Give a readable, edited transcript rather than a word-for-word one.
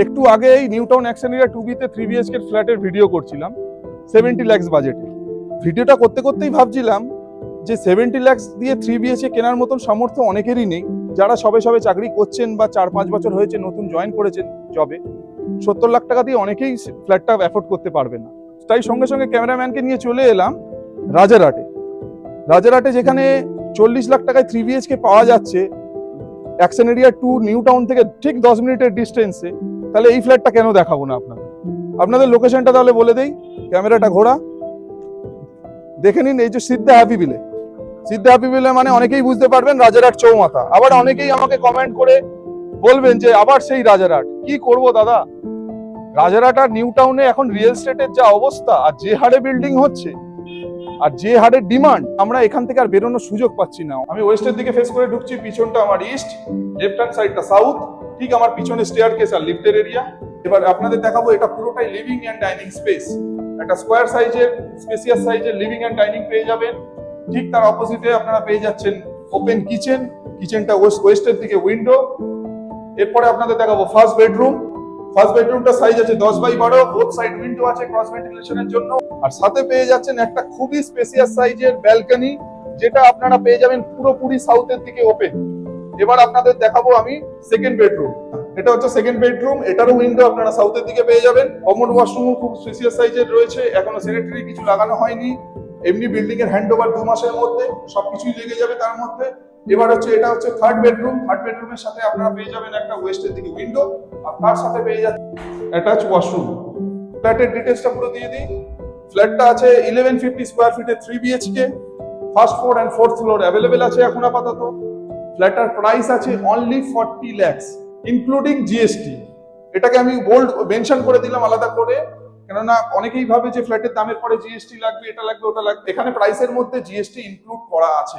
একটু আগেই new town অ্যাক্সেনিয়া 2B তে 3 BHK ফ্ল্যাটের ভিডিও করছিলাম 70 লাখ বাজেটে। ভিডিওটা করতে করতেই ভাবছিলাম যে 70 লাখ দিয়ে 3 BHK কেনার মতন সামর্থ্য অনেকেরই নেই, যারা সবে সবে চাকরি করছেন বা 4-5 বছর হয়েছে নতুন জয়েন করেছেন জবে। 70 লাখ টাকা দিয়ে অনেকেই ফ্ল্যাটটা অ্যাফোর্ড করতে পারবে না। তাই সঙ্গে সঙ্গে ক্যামেরাম্যানকে নিয়ে চলে এলাম রাজারহাটে, যেখানে 40 লাখ টাকায় 3 BHK পাওয়া যাচ্ছে অ্যাক্সেনিয়া 2 নিউ টাউন থেকে ঠিক 10 মিনিটের ডিস্টেন্সে। তাহলে এই ফ্ল্যাটটা কেন দেখাবো না আপনাদের লোকেশনটা তাহলে বলে দেই। ক্যামেরাটা ঘোরা দেখে নিন। এই যে সিদ্ধা হ্যাপি বিলে মানে অনেকেই বুঝতে পারবেন রাজারহাট চৌমাথা। আবার অনেকেই আমাকে কমেন্ট করে বলবেন যে আবার সেই রাজারহাট। কি করব দাদা, রাজারহাট আর নিউ টাউনে এখন রিয়েল এস্টেটের যা অবস্থা, আর যে হারে বিল্ডিং হচ্ছে আর যে হারে ডিমান্ড, আমরা এখান থেকে আর বেরোনোর সুযোগ পাচ্ছি না। আমি ওয়েস্টের দিকে ফেস করে ঢুকছি, পিছনটা আমার ইস্ট, লেফট হ্যান্ড সাইডটা সাউথ। ঠিক আমার পিছনে স্টেয়ারকেস আর লিফটের এরিয়া। এবার আপনাদের দেখাবো এটা পুরোটাই লিভিং এন্ড ডাইনিং স্পেস। একটা স্কোয়ার সাইজের স্পেসিয়াস সাইজের লিভিং এন্ড ডাইনিং পেয়ে যাবেন। ঠিক তার অপোজিটে আপনারা পেয়ে যাচ্ছেন ওপেন কিচেনটা ওয়েস্টের দিকে উইন্ডো। এরপরে আপনাদের দেখাবো ফার্স্ট বেডরুমটা সাইজ আছে 10x12, বোথ সাইড উইন্ডো আছে ক্রস ভেন্টিলেশনের জন্য। আর সাথে পেয়ে যাচ্ছেন একটা খুবই স্পেসিয়াস সাইজের ব্যালকনি, যেটা আপনারা পেয়ে যাবেন পুরোপুরি সাউথের দিকে ওপেন। এবার আপনাদের দেখাবো আমি সেকেন্ড বেডরুম। এটা হচ্ছে সেকেন্ড বেডরুম, এটারও উইন্ডো আপনারা সাউথের দিকে পেয়ে যাবেন। কমন ওয়াশরুম খুব স্পেসিয়াস সাইজের রয়েছে, এখনো স্যানিটারি কিছু লাগানো হয়নি। এমনি বিল্ডিং এর হ্যান্ডওভার 2 মাসের মধ্যে সবকিছুই লেগে যাবে তার মধ্যে। এবার এটা হচ্ছে থার্ড বেডরুমের সাথে আপনারা পেয়ে যাবেন একটা ওয়েস্টের দিকে উইন্ডো, আর তার সাথে পেয়ে যাচ্ছেন অ্যাটাচ ওয়াশরুম। ফ্ল্যাটের ডিটেইলসটা পুরো দিয়ে দিই। ফ্ল্যাটটা আছে 1150 স্কয়ার ফিটের 3 BHK, first floor and fourth floor available আছে এখন আপাতত। ফ্ল্যাটের প্রাইস আছে অনলি 40 লাখ ইনক্লুডিং জিএসটি। এটাকে আমি বোল্ড মেনশন করে দিলাম আলাদা করে, কেননা অনেকেই ভাবে যে ফ্ল্যাটের দামের পরে জিএসটি লাগবে, এটা লাগবে, ওটা লাগবে। এখানে প্রাইসের মধ্যে জিএসটি ইনক্লুড করা আছে।